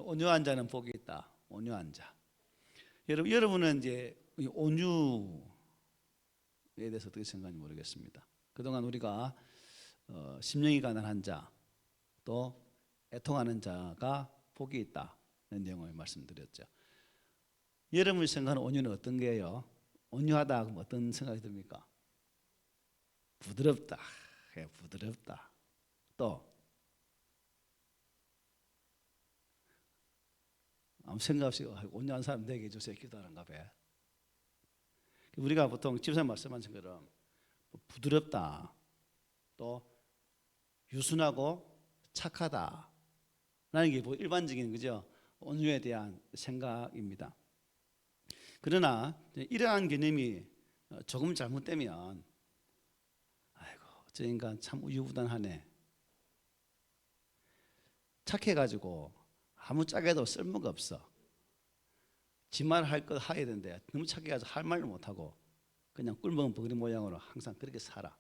온유한 자는 복이 있다. 온유한 자. 여러분은 이제 이 온유에 대해서 어떻게 생각하는지 모르겠습니다. 그동안 우리가 심령이 가난한 자, 또 애통하는 자가 복이 있다는 내용을 말씀드렸죠. 여러분이 생각하는 온유는 어떤 게요? 온유하다 그럼 어떤 생각이 듭니까? 부드럽다. 부드럽다. 또 아무 생각 없이 온유한 사람 되게 해주세요. 기도하는가 봐. 우리가 보통 집사님 말씀하신 것처럼 부드럽다, 또 유순하고 착하다 라는 게 일반적인 그죠? 온유에 대한 생각입니다. 그러나 이러한 개념이 조금 잘못되면 아이고 저 인간 참 우유부단하네, 착해가지고 아무짝에도 쓸모가 없어, 지 말 할 것 해야 되는데 너무 착해가지고 할 말을 못하고 그냥 꿀먹은 버거리 모양으로 항상 그렇게 살아,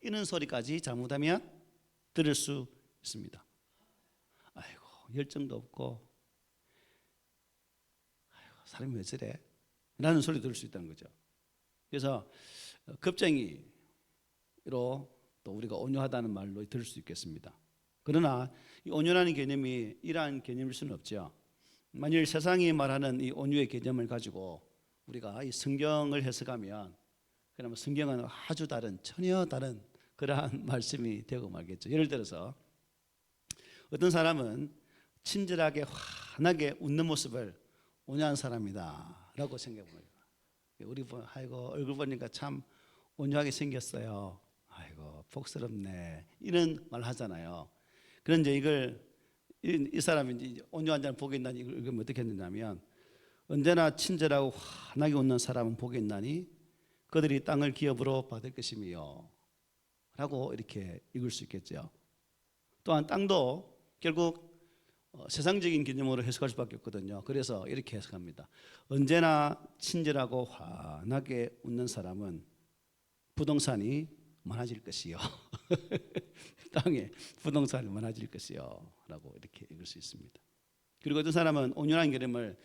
이런 소리까지 잘못하면 들을 수 있습니다. 아이고 열정도 없고 아이고 사람이 왜 저래? 라는 소리 들을 수 있다는 거죠. 그래서 겁쟁이로 또 우리가 온유하다는 말로 들을 수 있겠습니다. 그러나 이 온유라는 개념이 이러한 개념일 수는 없죠. 만일 세상이 말하는 이 온유의 개념을 가지고 우리가 이 성경을 해석하면 그러면 성경은 아주 다른, 전혀 다른 그러한 말씀이 되고 말겠죠. 예를 들어서 어떤 사람은 친절하게 환하게 웃는 모습을 온유한 사람이다 라고 생각해 봅니다. 우리 아이고 얼굴 보니까 참 온유하게 생겼어요, 아이고 복스럽네, 이런 말 하잖아요. 그런데 이걸 이 사람이 이제 온유한 자는 복이 있나니 이걸 어떻게 했느냐면, 언제나 친절하고 환하게 웃는 사람은 복이 있나니 그들이 땅을 기업으로 받을 것이며 라고 이렇게 읽을 수 있겠죠. 또한 땅도 결국 세상적인 개념으로 해석할 수밖에 없거든요. 그래서 이렇게 해석합니다. 언제나 친절하고 환하게 웃는 사람은 부동산이 많아질 것이요. 땅에 부동산이 많아질 것이요 라고 이렇게 읽을 수 있습니다. 그리고 어떤 사람은 온유한 개념을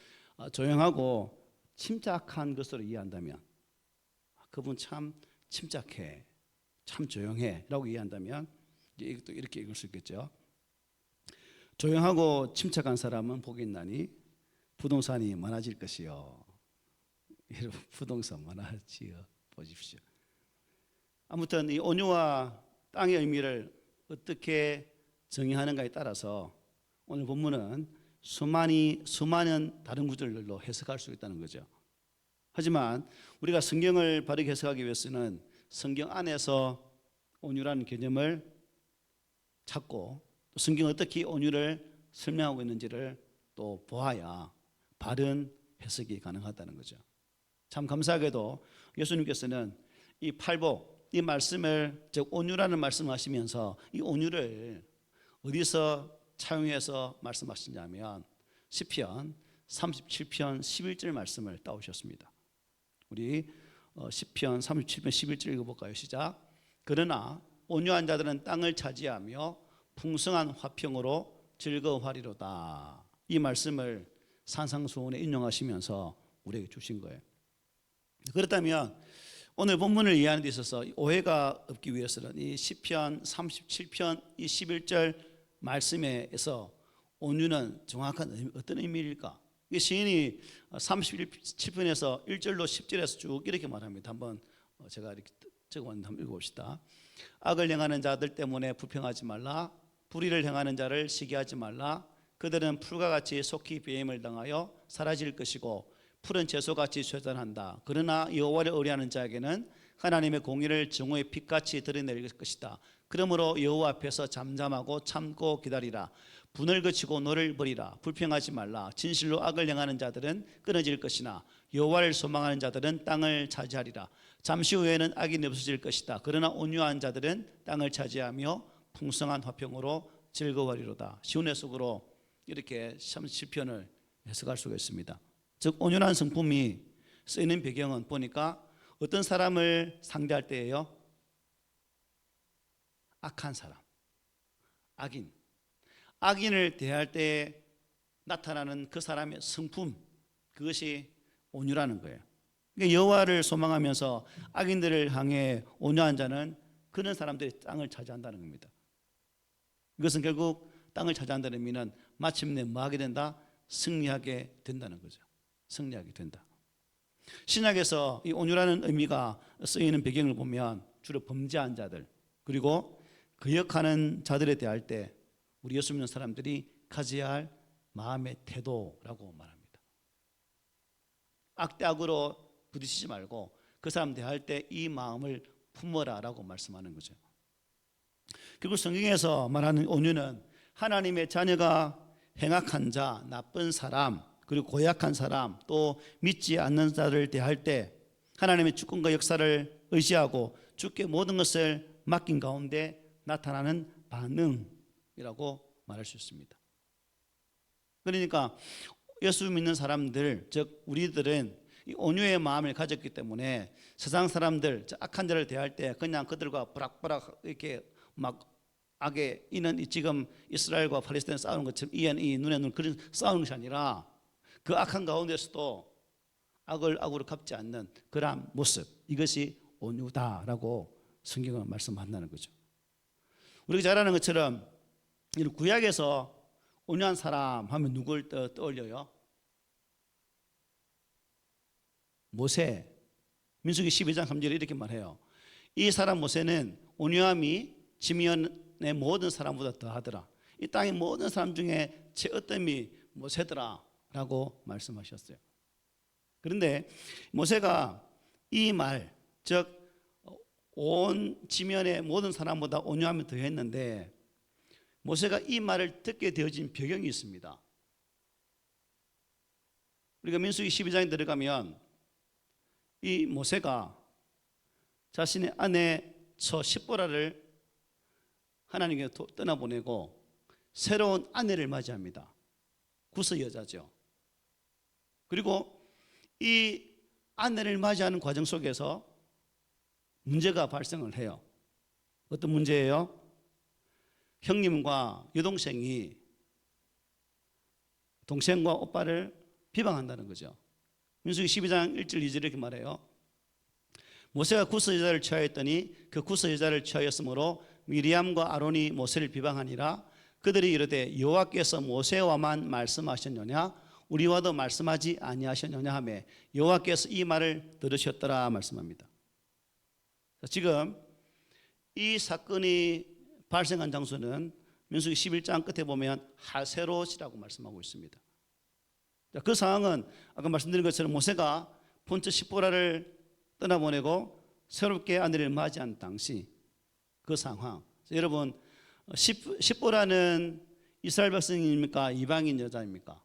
조용하고 침착한 것으로 이해한다면, 그분 참 침착해, 참 조용해 라고 이해한다면 이것도 이렇게 읽을 수 있겠죠. 조용하고 침착한 사람은 복이 있나니 부동산이 많아질 것이요. 여러분 부동산 많아지어 보십시오. 아무튼 이 온유와 땅의 의미를 어떻게 정의하는가에 따라서 오늘 본문은 수많은 다른 구절들로 해석할 수 있다는 거죠. 하지만 우리가 성경을 바르게 해석하기 위해서는 성경 안에서 온유라는 개념을 찾고 성경이 어떻게 온유를 설명하고 있는지를 또 보아야 바른 해석이 가능하다는 거죠. 참 감사하게도 예수님께서는 이 팔복, 이 말씀을, 즉 온유라는 말씀을 하시면서 이 온유를 어디서 차용해서 말씀하시냐면 시편 37편 11절 말씀을 따오셨습니다. 우리 시편 37편 11절 읽어볼까요? 시작. 그러나 온유한 자들은 땅을 차지하며 풍성한 화평으로 즐거워하리로다. 이 말씀을 산상수훈에 인용하시면서 우리에게 주신 거예요. 그렇다면 오늘 본문을 이해하는 데 있어서 오해가 없기 위해서는 이 시편 37편 이 11절 말씀에서 온유는 정확한 어떤 의미일까? 이 시인이 37편에서 1절로 10절에서 쭉 이렇게 말합니다. 한번 제가 이렇게 적어봤는데 한번 읽어봅시다. 악을 행하는 자들 때문에 불평하지 말라. 불의를 행하는 자를 시기하지 말라. 그들은 풀과 같이 속히 배임을 당하여 사라질 것이고 푸른 채소같이 쇠잔한다. 그러나 여호와를 의뢰하는 자에게는 하나님의 공의를 정오의 빛같이 드러낼 것이다. 그러므로 여호와 앞에서 잠잠하고 참고 기다리라. 분을 그치고 노를 버리라. 불평하지 말라. 진실로 악을 행하는 자들은 끊어질 것이나 여호와를 소망하는 자들은 땅을 차지하리라. 잠시 후에는 악이 없어질 것이다. 그러나 온유한 자들은 땅을 차지하며 풍성한 화평으로 즐거워하리로다. 시온 해석으로 이렇게 37편을 해석할 수가 있습니다. 즉 온유한 성품이 쓰이는 배경은 보니까 어떤 사람을 상대할 때예요? 악한 사람, 악인을 대할 때 나타나는 그 사람의 성품, 그것이 온유라는 거예요. 그러니까 여호와를 소망하면서 악인들을 향해 온유한 자는 그런 사람들이 땅을 차지한다는 겁니다. 이것은 결국 땅을 차지한다는 의미는 마침내 뭐하게 된다? 승리하게 된다는 거죠. 승리하게 된다. 신약에서 이 온유라는 의미가 쓰이는 배경을 보면 주로 범죄한 자들, 그리고 거역하는 자들에 대할 때 우리 예수 믿는 사람들이 가져야 할 마음의 태도라고 말합니다. 악대 악으로 부딪히지 말고 그 사람 대할 때 이 마음을 품어라라고 말씀하는 거죠. 결국 성경에서 말하는 온유는 하나님의 자녀가 행악한 자, 나쁜 사람, 그리고 고약한 사람, 또 믿지 않는 자를 대할 때 하나님의 주권과 역사를 의지하고 주께 모든 것을 맡긴 가운데 나타나는 반응이라고 말할 수 있습니다. 그러니까 예수 믿는 사람들, 즉 우리들은 이 온유의 마음을 가졌기 때문에 세상 사람들, 악한 자를 대할 때 그냥 그들과 부락부락 이렇게 막 악에 이는 지금 이스라엘과 팔레스타인 싸우는 것처럼 이 눈에 눈 그런 싸우는 것이 아니라 그 악한 가운데서도 악을 악으로 갚지 않는 그러한 모습, 이것이 온유다라고 성경은 말씀한다는 거죠. 우리가 잘 아는 것처럼 구약에서 온유한 사람 하면 누굴 떠올려요? 모세. 민수기 12장 3절에 이렇게 말해요. 이 사람 모세는 온유함이 지면의 모든 사람보다 더하더라. 이 땅의 모든 사람 중에 최어뜸이 모세더라 라고 말씀하셨어요. 그런데 모세가 이 말, 즉 온 지면의 모든 사람보다 온유함이 더했는데 모세가 이 말을 듣게 되어진 배경이 있습니다. 우리가 민수기 12장에 들어가면 이 모세가 자신의 아내 처 십보라를 하나님께 떠나보내고 새로운 아내를 맞이합니다. 구스 여자죠. 그리고 이 아내를 맞이하는 과정 속에서 문제가 발생을 해요. 어떤 문제예요? 형님과 여동생이 동생과 오빠를 비방한다는 거죠. 민수기 12장 1절 2절 이렇게 말해요. 모세가 구스 여자를 취하였더니 그 구스 여자를 취하였으므로 미리암과 아론이 모세를 비방하니라. 그들이 이르되 여호와께서 모세와만 말씀하셨느냐 우리와도 말씀하지 아니하셨느냐 하며 여호와께서 이 말을 들으셨더라 말씀합니다. 지금 이 사건이 발생한 장소는 민수기 11장 끝에 보면 하세롯이라고 말씀하고 있습니다. 그 상황은 아까 말씀드린 것처럼 모세가 본처 십보라를 떠나보내고 새롭게 아내를 맞이한 당시 그 상황. 여러분, 십보라는 이스라엘 백성입니까? 이방인 여자입니까?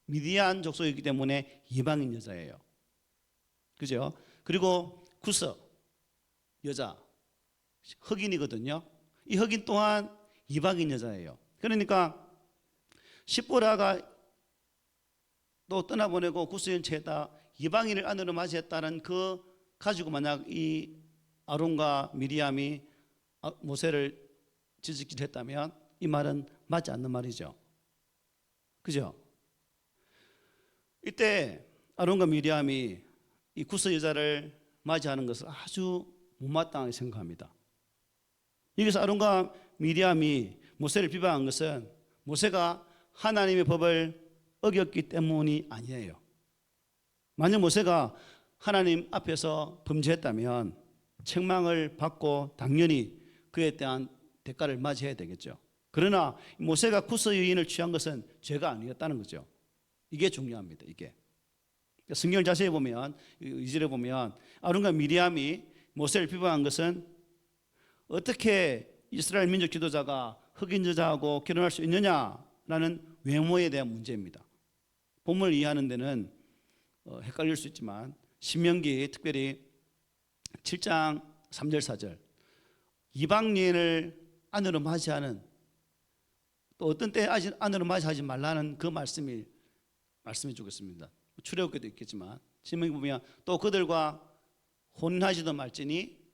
미디안 족속이기 때문에 이방인 여자예요. 그죠? 그리고 구스 여자 흑인이거든요. 이 흑인 또한 이방인 여자예요. 그러니까 십보라가 또 떠나보내고 구스인 채에다 이방인을 아내로 맞이했다는 그 가지고 만약 이 아론과 미리암이 모세를 지적질 했다면 이 말은 맞지 않는 말이죠. 그죠? 이때 아론과 미리암이 이 구스 여자를 맞이하는 것을 아주 못마땅하게 생각합니다. 여기서 아론과 미리암이 모세를 비방한 것은 모세가 하나님의 법을 어겼기 때문이 아니에요. 만약 모세가 하나님 앞에서 범죄했다면 책망을 받고 당연히 그에 대한 대가를 맞이해야 되겠죠. 그러나 모세가 구스 여인을 취한 것은 죄가 아니었다는 거죠. 이게 중요합니다. 이게 성경을 자세히 보면 2절에 보면 아론과 미리암이 모세를 비방한 것은 어떻게 이스라엘 민족 지도자가 흑인 여자하고 결혼할 수 있느냐라는 외모에 대한 문제입니다. 본문을 이해하는 데는 헷갈릴 수 있지만 신명기 특별히 7장 3절 4절 이방 여인을 아내로 맞이하는 또 어떤 때 아내로 맞이하지 말라는 그 말씀해 주고 있습니다. 출애굽기도 있겠지만 신명기 보면 또 그들과 혼인하지도 말지니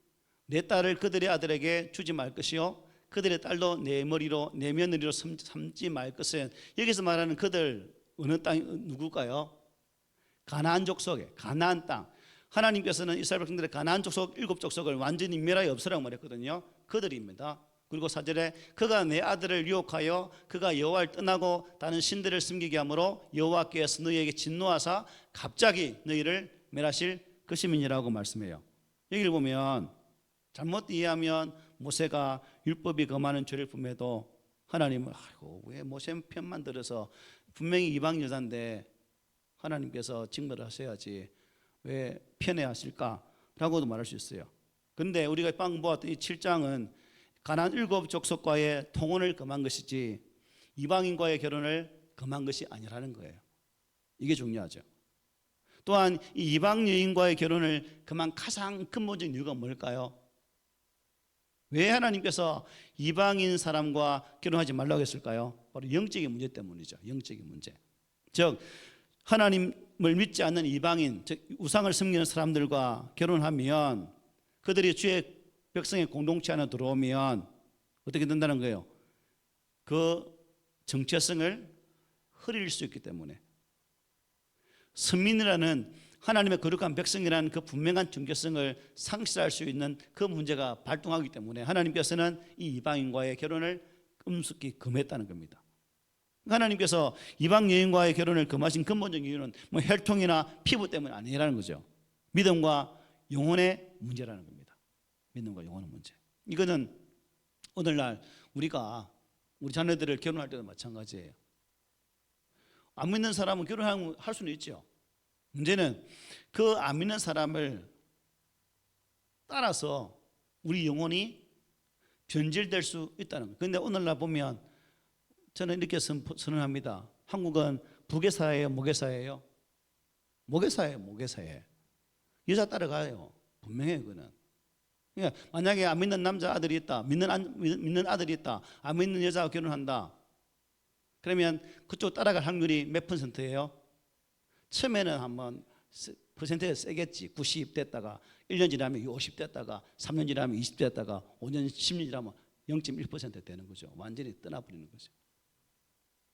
내 딸을 그들의 아들에게 주지 말 것이요 그들의 딸도 내 머리로 내 며느리로 삼지 말 것은 여기서 말하는 그들 어느 땅이 누굴까요? 가나안 족속의 가나안 땅. 하나님께서는 이스라엘 백성들의 가나안 족속 7족속을 완전히 멸하여 없애라고 말했거든요. 그들입니다. 그리고 4절에 그가 내 아들을 유혹하여 그가 여호와를 떠나고 다른 신들을 섬기게 하므로 여호와께서 너희에게 진노하사 갑자기 너희를 멸하실 것임이니라고 말씀해요. 여기를 보면 잘못 이해하면 모세가 율법이 금하는 죄를 품에도 하나님은 아이고 왜 모세 편만 들어서 분명히 이방 여자인데 하나님께서 징벌을 하셔야지 왜 편애하실까라고도 말할 수 있어요. 그런데 우리가 방금 보았던 이 7장은 가나안 7족속과의 통혼을 금한 것이지 이방인과의 결혼을 금한 것이 아니라는 거예요. 이게 중요하죠. 또한 이 이방 여인과의 결혼을 금한 가장 근본적인 이유가 뭘까요? 왜 하나님께서 이방인 사람과 결혼하지 말라고 했을까요? 바로 영적인 문제 때문이죠. 영적인 문제. 즉 하나님을 믿지 않는 이방인, 즉 우상을 섬기는 사람들과 결혼하면 그들이 주의 백성의 공동체 안에 들어오면 어떻게 된다는 거예요? 그 정체성을 흐릴 수 있기 때문에 선민이라는 하나님의 거룩한 백성이라는 그 분명한 정체성을 상실할 수 있는 그 문제가 발동하기 때문에 하나님께서는 이 이방인과의 결혼을 엄습히 금했다는 겁니다. 하나님께서 이방 여인과의 결혼을 금하신 근본적인 이유는 뭐 혈통이나 피부 때문이 아니라는 거죠. 믿음과 영혼의 문제라는 겁니다. 믿음과 영혼의 문제. 이거는 오늘날 우리가 우리 자녀들을 결혼할 때도 마찬가지예요. 안 믿는 사람은 결혼할 수는 있죠. 문제는 그 안 믿는 사람을 따라서 우리 영혼이 변질될 수 있다는 거예요. 그런데 오늘날 보면 저는 이렇게 선언합니다. 한국은 부계사예요, 모계사예요? 모계사예요, 모계사예요. 여자 따라가요. 분명해요, 그거는. 그러니까 만약에 안 믿는 남자 아들이 있다, 믿는 아들이 있다, 안 믿는 여자와 결혼한다. 그러면 그쪽 따라갈 확률이 몇 %예요? 처음에는 한번 퍼센트가 세겠지. 90 됐다가 1년 지나면 50 됐다가 3년 지나면 20 됐다가 5년, 10년 지나면 0.1% 되는 거죠. 완전히 떠나버리는 거죠.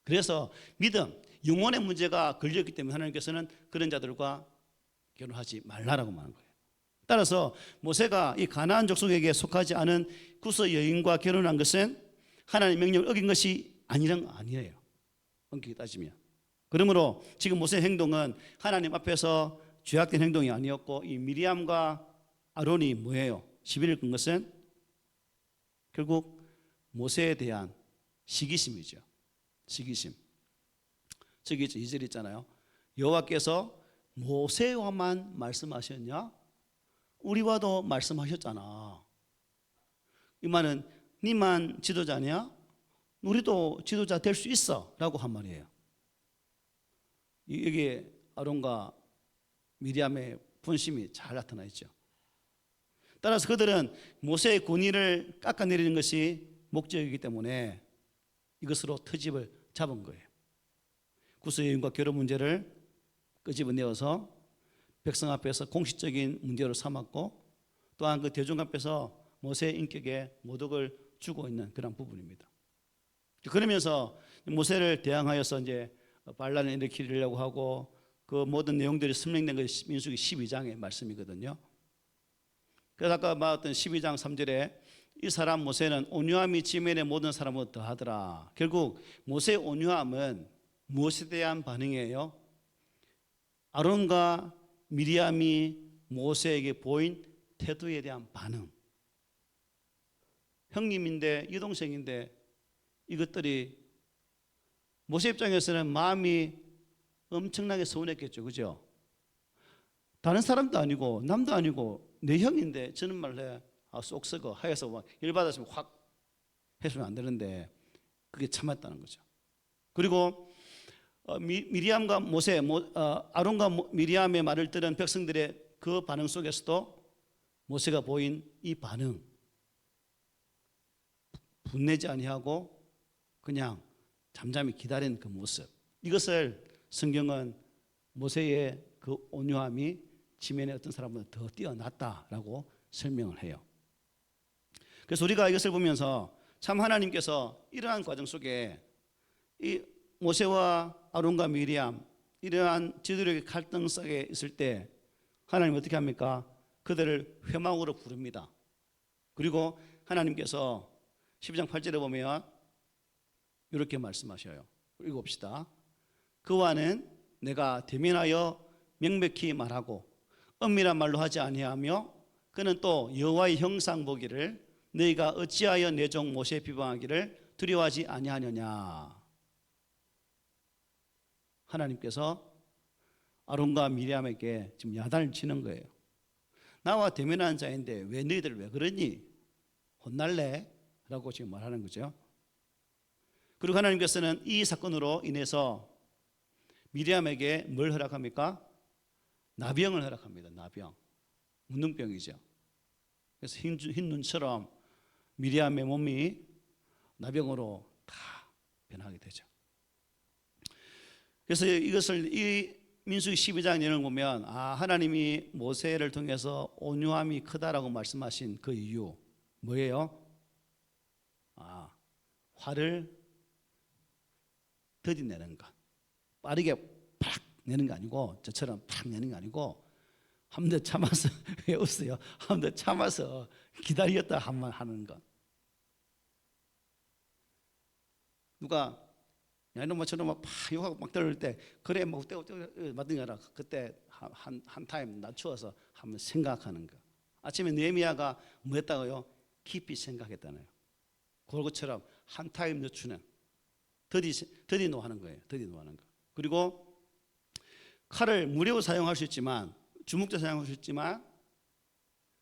그래서 믿음, 영혼의 문제가 걸렸기 때문에 하나님께서는 그런 자들과 결혼하지 말라라고 말한 거예요. 따라서 모세가 이 가나안 족속에게 속하지 않은 구스 여인과 결혼한 것은 하나님의 명령을 어긴 것이 아니에요. 엄격히 따지면. 그러므로 지금 모세의 행동은 하나님 앞에서 죄악된 행동이 아니었고 이 미리암과 아론이 뭐예요? 시비를 건 것은 결국 모세에 대한 시기심이죠. 시기심. 저기 2절 있잖아요. 여호와께서 모세와만 말씀하셨냐? 우리와도 말씀하셨잖아. 이 말은 니만 지도자냐? 우리도 지도자 될 수 있어 라고 한 말이에요. 여기에 아론과 미리암의 분심이 잘 나타나 있죠. 따라서 그들은 모세의 권위를 깎아내리는 것이 목적이기 때문에 이것으로 트집을 잡은 거예요. 구스 여인과 결혼 문제를 끄집어내어서 백성 앞에서 공식적인 문제로 삼았고 또한 그 대중 앞에서 모세의 인격에 모독을 주고 있는 그런 부분입니다. 그러면서 모세를 대항하여서 이제 반란을 일으키려고 하고 그 모든 내용들이 설명된 것이 민수기 12장의 말씀이거든요. 그래서 아까 말했던 12장 3절에 이 사람 모세는 온유함이 지면의 모든 사람보다 더하더라. 결국 모세의 온유함은 무엇에 대한 반응이에요? 아론과 미리암이 모세에게 보인 태도에 대한 반응. 형님인데 여동생인데 이것들이 모세 입장에서는 마음이 엄청나게 서운했겠죠. 그죠? 다른 사람도 아니고 남도 아니고 내 형인데 저는 말해 쏙 썩어 하여서 막 열받았으면 확 했으면 안 되는데 그게 참았다는 거죠. 그리고 미리암과 모세, 아론과 미리암의 말을 들은 백성들의 그 반응 속에서도 모세가 보인 이 반응, 분내지 아니하고 그냥 잠잠히 기다리는 그 모습, 이것을 성경은 모세의 그 온유함이 지면의 어떤 사람보다 더 뛰어났다라고 설명을 해요. 그래서 우리가 이것을 보면서 참 하나님께서 이러한 과정 속에 이 모세와 아론과 미리암 이러한 지도력의 갈등 속에 있을 때 하나님 어떻게 합니까? 그들을 회막으로 부릅니다. 그리고 하나님께서 12장 8절에 보면 이렇게 말씀하셔요. 읽어봅시다. 그와는 내가 대면하여 명백히 말하고 엄밀한 말로 하지 아니하며 그는 또 여호와의 형상 보기를 너희가 어찌하여 내 종 모세 비방하기를 두려워하지 아니하느냐. 하나님께서 아론과 미리암에게 지금 야단을 치는 거예요. 나와 대면한 자인데 왜 너희들 왜 그러니? 혼날래? 라고 지금 말하는 거죠. 그리고 하나님께서는 이 사건으로 인해서 미리암에게 뭘 허락합니까? 나병을 허락합니다. 나병. 문둥병이죠. 그래서 흰 눈처럼 미리암의 몸이 나병으로 다 변하게 되죠. 그래서 이것을 이 민수기 12장 내용을 보면 하나님이 모세를 통해서 온유함이 크다라고 말씀하신 그 이유 뭐예요? 화를 더디내는 것. 빠르게 팍 내는 거 아니고 저처럼 팍 내는 거 아니고 한 번 더 참아서 왜 웃어요? 한 번 더 참아서 기다렸다 한번 하는 것. 누가 야 이놈아 저놈아 팍 욕하고 막 들을 때 그래 뭐 맞는 거라 그때 한 타임 낮추어서 한번 생각하는 거. 아침에 느헤미야가 뭐 했다고요? 깊이 생각했다네요. 그것처럼 한 타임 늦추는 더디 노하는 거예요. 더디 노하는 거. 그리고 칼을 무료로 사용할 수 있지만 주먹도 사용할 수 있지만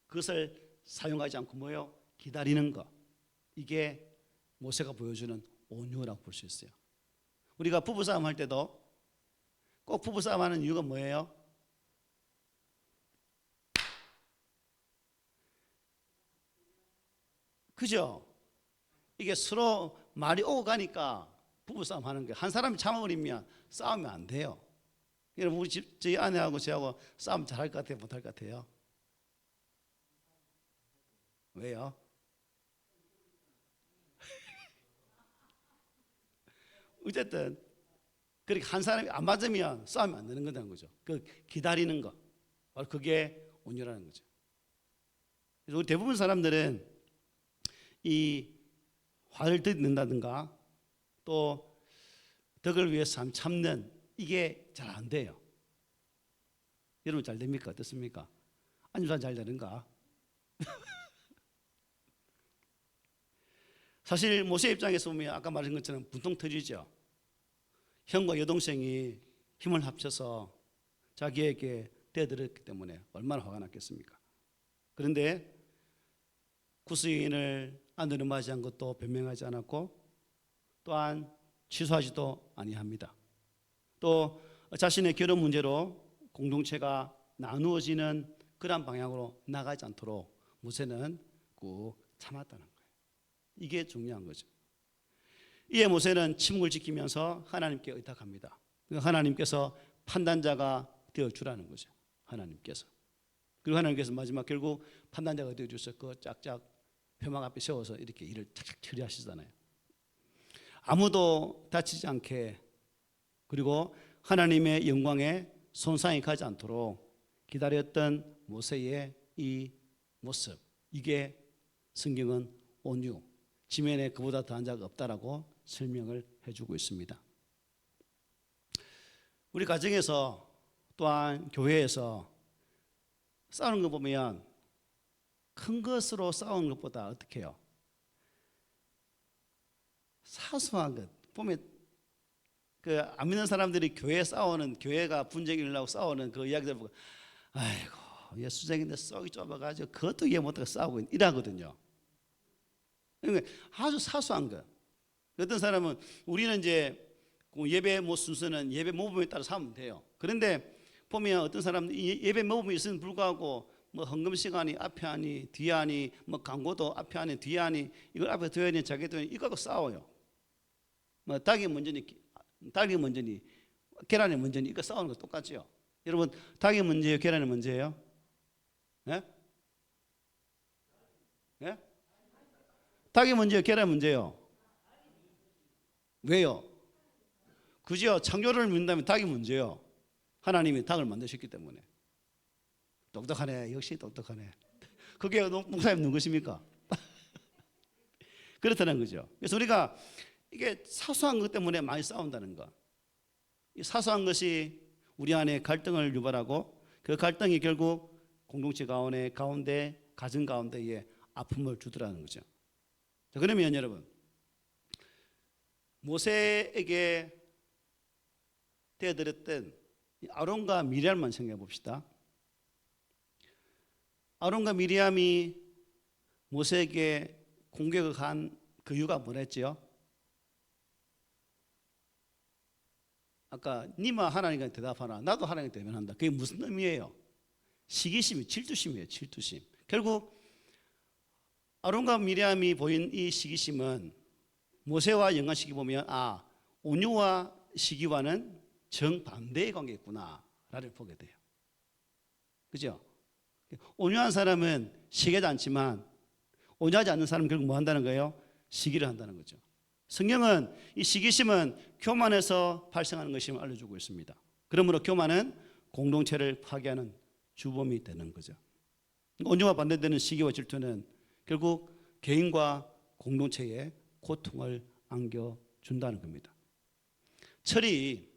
그것을 사용하지 않고 뭐예요? 기다리는 거. 이게 모세가 보여주는 온유라고 볼 수 있어요. 우리가 부부싸움 할 때도 꼭 부부싸움 하는 이유가 뭐예요? 그죠? 이게 서로 말이 오고 가니까 부부싸움 하는 거예요. 한 사람이 참아버리면 싸우면 안 돼요. 여러분 우리 저희 아내하고 저하고 싸움 잘할 것 같아요? 못할 것 같아요? 왜요? 어쨌든 그렇게 한 사람이 안 맞으면 싸우면 안 되는 거라는 거죠. 그 기다리는 거 바로 그게 온유라는 거죠. 그래서 우리 대부분 사람들은 이 화를 듣는다든가 또 덕을 위해서 참는 이게 잘 안 돼요. 여러분 잘 됩니까? 어떻습니까? 아니면 잘 되는가? 사실 모세 입장에서 보면 아까 말한 것처럼 분통 터지죠. 형과 여동생이 힘을 합쳐서 자기에게 대들었기 때문에 얼마나 화가 났겠습니까? 그런데 구스인을 아내를 맞이한 것도 변명하지 않았고 또한 취소하지도 아니합니다. 또 자신의 결혼 문제로 공동체가 나누어지는 그런 방향으로 나가지 않도록 모세는 꾹 참았다는 거예요. 이게 중요한 거죠. 이에 모세는 침묵을 지키면서 하나님께 의탁합니다. 하나님께서 판단자가 되어주라는 거죠. 하나님께서. 그리고 하나님께서 마지막 결국 판단자가 되어주셔서 그 짝짝 표막 앞에 세워서 이렇게 일을 착착 처리하시잖아요. 아무도 다치지 않게 그리고 하나님의 영광에 손상이 가지 않도록 기다렸던 모세의 이 모습, 이게 성경은 온유, 지면에 그보다 더한 자가 없다라고 설명을 해주고 있습니다. 우리 가정에서 또한 교회에서 싸우는 거 보면 큰 것으로 싸우는 것보다 어떻게 해요? 사소한 것 보면 그 안 믿는 사람들이 교회에 싸우는 교회가 분쟁이 일어나고 싸우는 그 이야기들 보고 아이고 얘 수쟁인데 썩이 좁아가지고 그것도 이해 못하고 싸우고 이러거든요. 그러니까 아주 사소한 것. 어떤 사람은 우리는 이제 예배 순서는 예배 모범에 따라서 하면 돼요. 그런데 보면 어떤 사람은 예배 모범이 있으면 불구하고 뭐 헌금 시간이 앞에 하니 뒤에 하니 뭐 광고도 앞에 하니 뒤에 하니 이걸 앞에 둬야 하니 자기도 이거하고 싸워요. 뭐 닭이 먼저니 계란이 먼저니 이거 싸우는 거 똑같죠. 여러분 닭이 먼저예요? 계란이 먼저예요? 예? 예? 닭이 먼저예요? 계란이 먼저예요? 왜요? 그죠? 창조를 믿는다면 닭이 문제요. 하나님이 닭을 만드셨기 때문에. 똑똑하네. 역시 똑똑하네. 그게 목사님 누구 것입니까? 그렇다는 거죠. 그래서 우리가 이게 사소한 것 때문에 많이 싸운다는 거. 이 사소한 것이 우리 안에 갈등을 유발하고 그 갈등이 결국 공동체 가운데 가정 가운데에 아픔을 주더라는 거죠. 자, 그러면 여러분, 모세에게 대드렸던 아론과 미리암만 생각해 봅시다. 아론과 미리암이 모세에게 공격을 한 그 이유가 뭐랬지요? 아까 니마 하나님께 대답하나 나도 하나님께 대면한다. 그게 무슨 의미예요? 시기심이 질투심이에요. 질투심. 결국 아론과 미리암이 보인 이 시기심은 모세와 연관시켜 보면 온유와 시기와는 정반대의 관계였구나 라를 보게 돼요. 그죠? 온유한 사람은 시기하지 않지만 온유하지 않는 사람은 결국 뭐 한다는 거예요? 시기를 한다는 거죠. 성경은 이 시기심은 교만에서 발생하는 것임을 알려주고 있습니다. 그러므로 교만은 공동체를 파괴하는 주범이 되는 거죠. 온유와 반대되는 시기와 질투는 결국 개인과 공동체에 고통을 안겨준다는 겁니다. 철이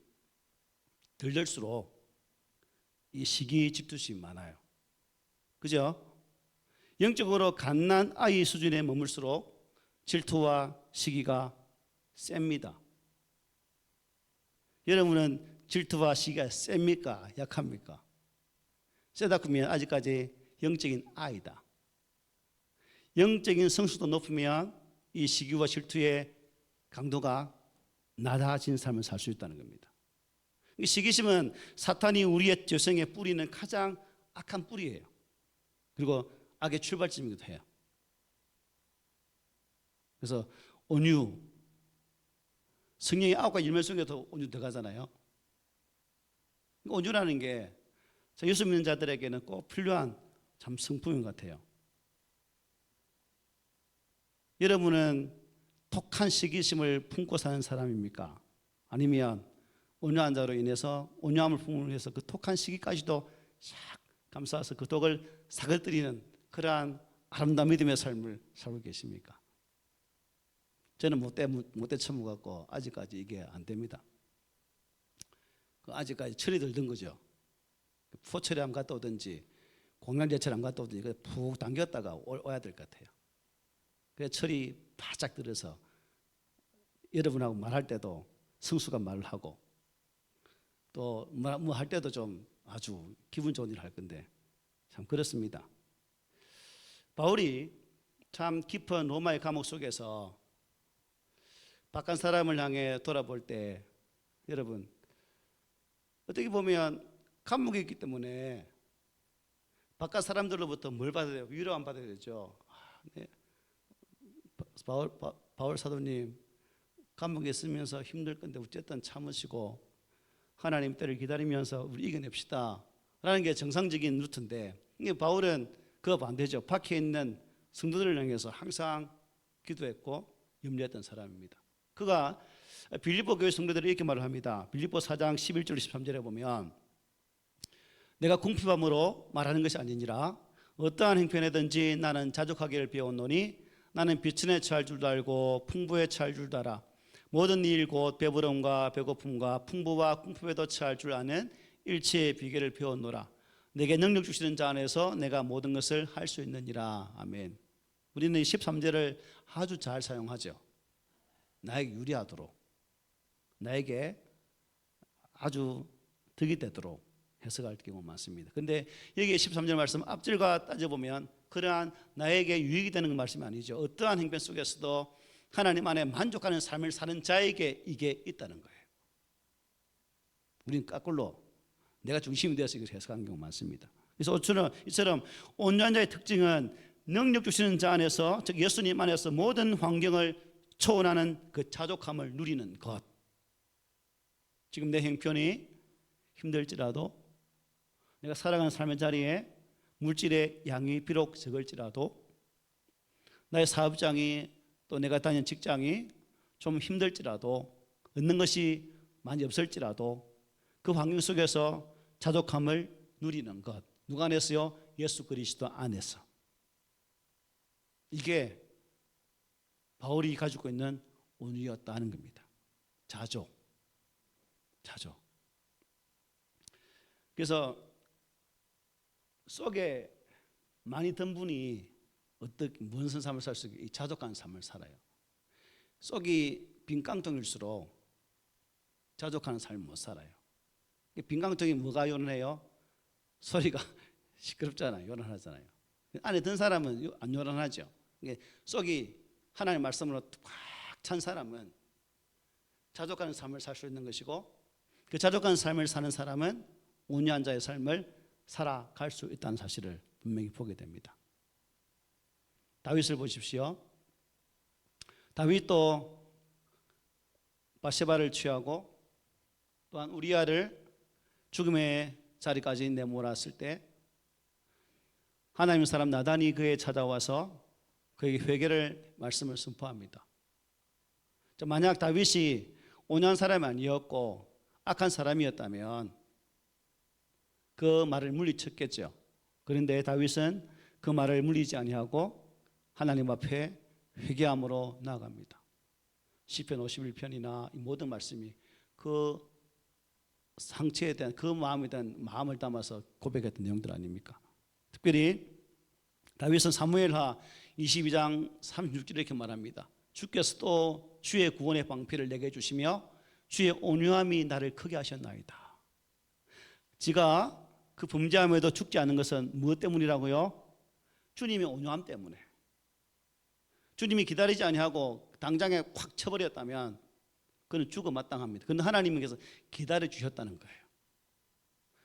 덜 들수록 이 시기 질투심이 많아요. 그죠? 영적으로 갓난 아이 수준에 머물수록 질투와 시기가 셉니다. 여러분은 질투와 시기가 셉니까? 약합니까? 세다 크면 아직까지 영적인 아이다. 영적인 성숙도 높으면 이 시기와 질투의 강도가 낮아진 삶을 살 수 있다는 겁니다. 이 시기심은 사탄이 우리의 죄성에 뿌리는 가장 악한 뿌리예요. 그리고 악의 출발점이기도 해요. 그래서 온유, 성령의 9가지 열매 속에도 온유 들어가잖아요. 온유라는 게 예수 믿는 자들에게는 꼭 필요한 참 성품인 것 같아요. 여러분은 독한 시기심을 품고 사는 사람입니까? 아니면 온유한 자로 인해서 온유함을 품으로 인해서 그 독한 시기까지도 싹 감싸서 그 독을 사그뜨리는 그러한 아름다운 믿음의 삶을 살고 계십니까? 저는 못돼 처먹었고 아직까지 이게 안 됩니다. 아직까지 철이 들던 거죠. 포철이 안 갔다 오든지 공양제철 안 갔다 오든지 푹 당겼다가 와야 될 것 같아요. 그래서 철이 바짝 들어서 여러분하고 말할 때도 성수가 말을 하고 또 뭐 할 때도 좀 아주 기분 좋은 일을 할 건데 참 그렇습니다. 바울이 참 깊은 로마의 감옥 속에서 바깥 사람을 향해 돌아볼 때 여러분 어떻게 보면 감옥에 있기 때문에 바깥 사람들로부터 뭘 받아야 돼요? 위로 안 받아야 되죠. 네. 바울 사도님 감옥에 있으면서 힘들 건데 어쨌든 참으시고 하나님 때를 기다리면서 우리 이겨냅시다 라는 게 정상적인 루트인데 바울은 그거 반대죠. 밖에 있는 성도들을 향해서 항상 기도했고 염려했던 사람입니다. 그가 빌립보 교회 성도들이 이렇게 말을 합니다. 빌립보 4장 11절 13절에 보면 내가 궁핍함으로 말하는 것이 아니니라 어떠한 행편에든지 나는 자족하기를 배웠노니 나는 비천에 처할 줄도 알고 풍부에 처할 줄도 알아 모든 일 곧 배부름과 배고픔과 풍부와 궁핍에도 처할 줄 아는 일체의 비결을 배웠노라 내게 능력 주시는 자 안에서 내가 모든 것을 할 수 있느니라. 아멘. 우리는 이 13절을 아주 잘 사용하죠. 나에게 유리하도록 나에게 아주 득이 되도록 해석할 경우가 많습니다. 그런데 여기 13절 말씀 앞절과 따져보면 그러한 나에게 유익이 되는 말씀이 아니죠. 어떠한 행편 속에서도 하나님 안에 만족하는 삶을 사는 자에게 이게 있다는 거예요. 우리는 거꾸로 내가 중심이 되어서 이걸 해석하는 경우가 많습니다. 그래서 이처럼 온유한 자의 특징은 능력 주시는 자 안에서 즉 예수님 안에서 모든 환경을 초월하는 그 자족함을 누리는 것. 지금 내 형편이 힘들지라도 내가 살아가는 삶의 자리에 물질의 양이 비록 적을지라도 나의 사업장이 또 내가 다니는 직장이 좀 힘들지라도 얻는 것이 많이 없을지라도 그 환경 속에서 자족함을 누리는 것. 누가 안에서요? 예수 그리스도 안에서. 이게 바울이 가지고 있는 온유였다 하는 겁니다. 자족. 그래서 속에 많이 든 분이 무슨 삶을 살 수 있게 이 자족한 삶을 살아요. 속이 빈 깡통일수록 자족하는 삶을 못 살아요. 빈 깡통이 뭐가 요란해요? 소리가 시끄럽잖아요. 요란하잖아요. 안에 든 사람은 안 요란하죠. 속이 하나님의 말씀으로 꽉 찬 사람은 자족하는 삶을 살 수 있는 것이고, 그 자족한 삶을 사는 사람은 온유한 자의 삶을 살아갈 수 있다는 사실을 분명히 보게 됩니다. 다윗을 보십시오. 다윗도 바세바를 취하고 또한 우리아를 죽음의 자리까지 내몰았을 때 하나님의 사람 나단이 그에 찾아와서 그에게 회개를 말씀을 선포합니다. 만약 다윗이 온유한 사람이 아니었고 악한 사람이었다면 그 말을 물리쳤겠죠. 그런데 다윗은 그 말을 물리지 아니하고 하나님 앞에 회개함으로 나아갑니다. 시편 51편이나 이 모든 말씀이 그 상처에 대한 그 마음에 대한 마음을 담아서 고백했던 내용들 아닙니까? 특별히 다윗은 사무엘하 22장 36절에 이렇게 말합니다. 주께서 또 주의 구원의 방패를 내게 주시며 주의 온유함이 나를 크게 하셨나이다. 지가 그 범죄함에도 죽지 않은 것은 무엇 때문이라고요? 주님의 온유함 때문에. 주님이 기다리지 아니하고 당장에 확 쳐버렸다면 그는 죽어 마땅합니다. 그런데 하나님께서 기다려 주셨다는 거예요.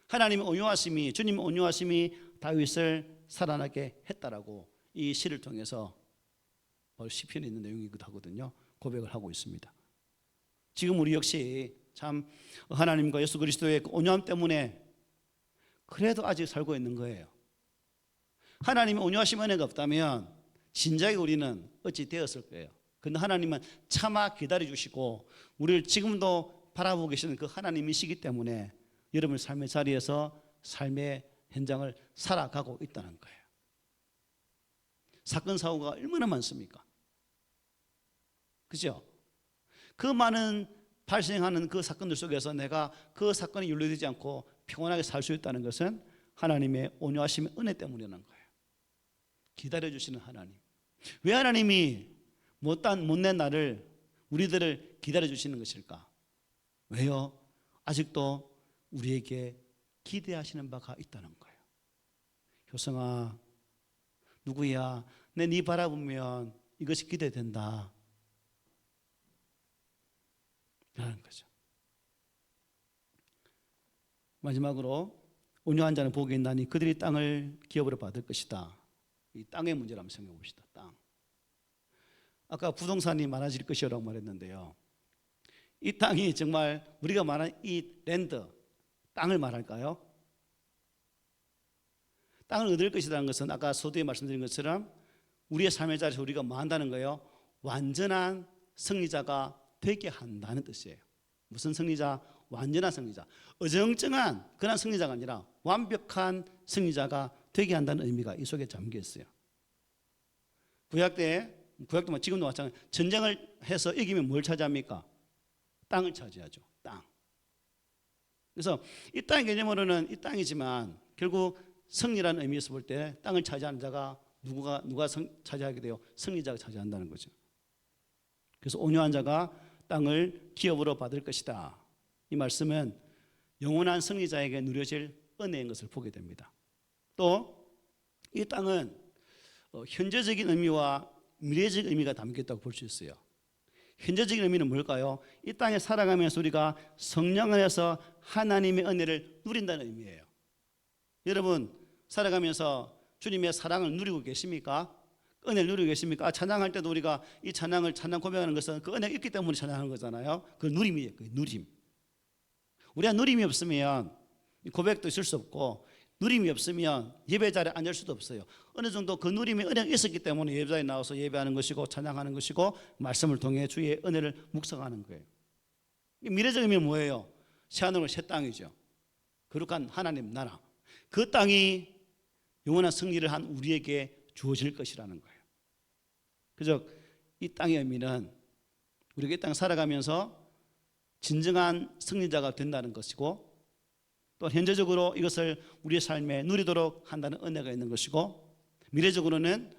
하나님의 온유하심이, 주님의 온유하심이 다윗을 살아나게 했다라고 이 시를 통해서 시편에 있는 내용이기도 하거든요. 고백을 하고 있습니다. 지금 우리 역시 참 하나님과 예수 그리스도의 그 온유함 때문에 그래도 아직 살고 있는 거예요. 하나님의 온유하심 은혜가 없다면 진작에 우리는 어찌 되었을 거예요. 그런데 하나님은 참아 기다려주시고 우리를 지금도 바라보고 계시는 그 하나님이시기 때문에 여러분의 삶의 자리에서 삶의 현장을 살아가고 있다는 거예요. 사건 사고가 얼마나 많습니까? 그죠? 그 많은 발생하는 그 사건들 속에서 내가 그 사건이 연루되지 않고 평온하게 살 수 있다는 것은 하나님의 온유하심의 은혜 때문이라는 거예요. 기다려주시는 하나님. 왜 하나님이 못낸 나를, 우리들을 기다려주시는 것일까? 왜요? 아직도 우리에게 기대하시는 바가 있다는 거예요. 효성아, 누구야? 내 네 바라보면 이것이 기대된다 라는 거죠. 마지막으로 온유한 자는 복이 있나니 그들이 땅을 기업으로 받을 것이다. 이 땅의 문제를 한번 생각해 봅시다. 땅. 아까 부동산이 많아질 것이라고 말했는데요. 이 땅이 정말 우리가 말하는 이 랜드, 땅을 말할까요? 땅을 얻을 것이라는 것은 아까 서두에 말씀드린 것처럼 우리의 삶의 자리에서 우리가 뭐 한다는 거예요? 완전한 승리자가 되게 한다는 뜻이에요. 무슨 승리자? 완전한 승리자. 어정쩡한 그런 승리자가 아니라 완벽한 승리자가 되게 한다는 의미가 이 속에 담겨 있어요. 구약도 지금도 마찬가지. 전쟁을 해서 이기면 뭘 차지합니까? 땅을 차지하죠. 땅. 그래서 이 땅의 개념으로는 이 땅이지만 결국 승리라는 의미에서 볼 때 땅을 차지하는 자가 누가 차지하게 돼요? 승리자가 차지한다는 거죠. 그래서 온유한 자가 땅을 기업으로 받을 것이다. 이 말씀은 영원한 승리자에게 누려질 은혜인 것을 보게 됩니다. 또 이 땅은 현재적인 의미와 미래적 의미가 담겨 있다고 볼 수 있어요. 현재적인 의미는 뭘까요? 이 땅에 살아가면서 우리가 성령 안에서 하나님의 은혜를 누린다는 의미예요. 여러분 살아가면서 주님의 사랑을 누리고 계십니까? 은혜를 누리고 계십니까? 찬양할 때도 우리가 이 찬양 고백하는 것은 그 은혜가 있기 때문에 찬양하는 거잖아요. 그 누림이에요. 그 누림. 우리가 누림이 없으면 고백도 있을 수 없고 누림이 없으면 예배 자리에 앉을 수도 없어요. 어느 정도 그 누림의 은혜가 있었기 때문에 예배 자리에 나와서 예배하는 것이고 찬양하는 것이고 말씀을 통해 주의 은혜를 묵상하는 거예요. 미래적 의미는 뭐예요? 새하늘과 새 땅이죠. 거룩한 하나님 나라. 그 땅이 영원한 승리를 한 우리에게 주어질 것이라는 거예요. 그죠? 이 땅의 의미는 우리가 이 땅 살아가면서 진정한 승리자가 된다는 것이고, 또 현재적으로 이것을 우리의 삶에 누리도록 한다는 은혜가 있는 것이고, 미래적으로는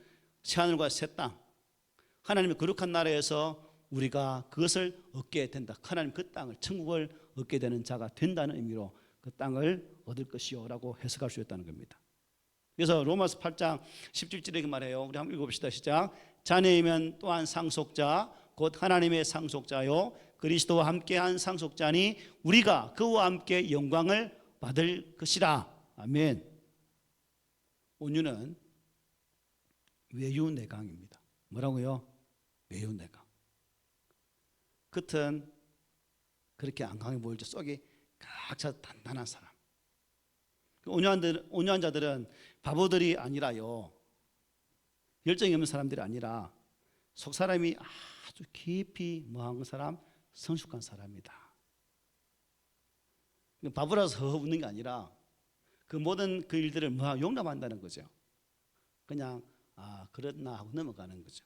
새하늘과 새 땅, 하나님의 거룩한 나라에서 우리가 그것을 얻게 된다. 하나님 그 땅을, 천국을 얻게 되는 자가 된다는 의미로 그 땅을 얻을 것이요 라고 해석할 수 있다는 겁니다. 그래서 로마서 8장 17절에 이렇게 말해요. 우리 한번 읽어봅시다. 시작. 자녀이면 또한 상속자 곧 하나님의 상속자요 그리스도와 함께한 상속자니 우리가 그와 함께 영광을 받을 것이라. 아멘. 온유는 외유내강입니다. 뭐라고요? 외유내강. 겉은 그렇게 안 강해 보일지 속이 꽉 차 단단한 사람. 온유한 자들은 바보들이 아니라요, 열정이 없는 사람들이 아니라 속 사람이 아주 깊이 뭐한 사람, 성숙한 사람이다. 바보라서 허허 웃는 게 아니라 그 모든 그 일들을 뭐 용납한다는 거죠. 그냥 그렇나 하고 넘어가는 거죠.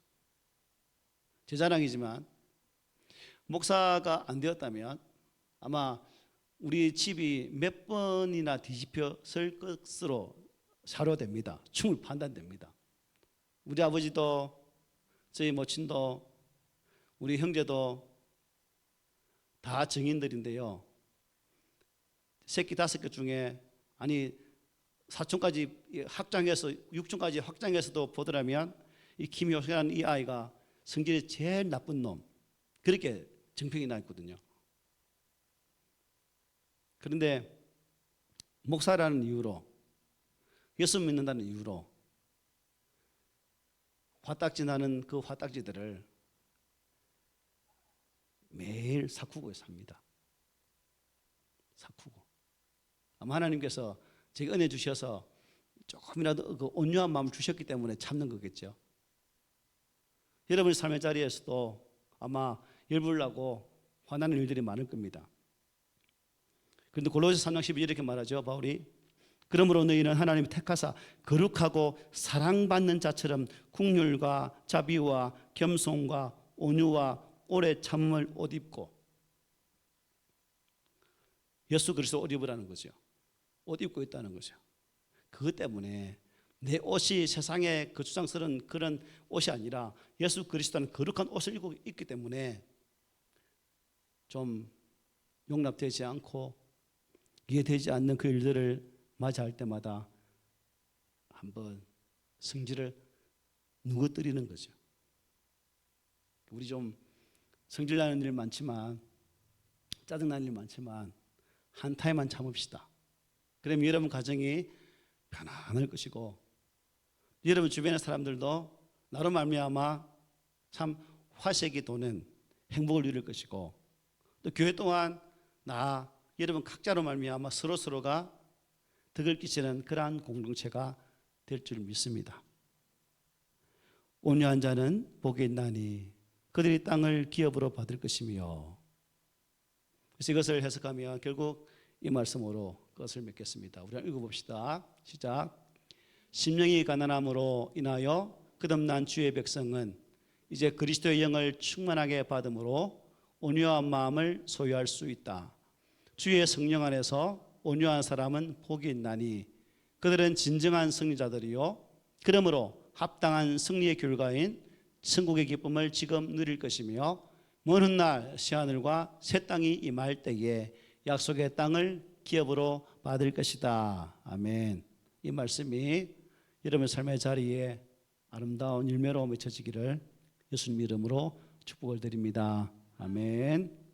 제 자랑이지만 목사가 안 되었다면 아마 우리 집이 몇 번이나 뒤집혀설 것으로 사료됩니다. 충을 판단됩니다. 우리 아버지도 저희 모친도 우리 형제도 다 증인들인데요, 새끼 5개 중에 사촌까지 확장해서 6촌까지 확장해서도 보더라면 이 김효선이라는 이 아이가 성질이 제일 나쁜 놈, 그렇게 정평이 나 있거든요. 그런데 목사라는 이유로, 예수 믿는다는 이유로 화딱지 나는 그 화딱지들을 매일 사쿠고 삽니다. 사쿠고. 아마 하나님께서 제게 은혜 주셔서 조금이라도 그 온유한 마음을 주셨기 때문에 참는 거겠죠. 여러분의 삶의 자리에서도 아마 열불나고 화나는 일들이 많을 겁니다. 그런데 골로새 3장 12절 이렇게 말하죠. 바울이 그러므로 너희는 하나님이 택하사 거룩하고 사랑받는 자처럼 긍휼과 자비와 겸손과 온유와 오래 참음을 옷 입고, 예수 그리스도 옷 입으라는 거죠. 옷 입고 있다는 거죠. 그것 때문에 내 옷이 세상의 거추장스러운 그런 옷이 아니라 예수 그리스도는 거룩한 옷을 입고 있기 때문에 좀 용납되지 않고 이해되지 않는 그 일들을 맞이할 때마다 한번 성질을 누구뜨리는 거죠. 우리 좀 성질나는 일 많지만, 짜증나는 일 많지만 한 타임만 참읍시다. 그러면 여러분 가정이 편안할 것이고, 여러분 주변의 사람들도 나로 말미암아 참 화색이 도는 행복을 누릴 것이고, 또 교회 또한 여러분 각자로 말미암아 서로가 덕을 끼치는 그러한 공동체가 될 줄 믿습니다. 온유한 자는 복이 있나니 그들이 땅을 기업으로 받을 것이며. 그래서 이것을 해석하면 결국 이 말씀으로 그것을 맺겠습니다. 우리 한번 읽어봅시다. 시작. 심령이 가난함으로 인하여 거듭난 주의 백성은 이제 그리스도의 영을 충만하게 받음으로 온유한 마음을 소유할 수 있다. 주의 성령 안에서 온유한 사람은 복이 있나니 그들은 진정한 승리자들이요 그러므로 합당한 승리의 결과인 천국의 기쁨을 지금 누릴 것이며 먼 훗날 새하늘과 새 땅이 임할 때에 약속의 땅을 기업으로 받을 것이다. 아멘. 이 말씀이 여러분의 삶의 자리에 아름다운 열매로 맺혀지기를 예수님 이름으로 축복을 드립니다. 아멘.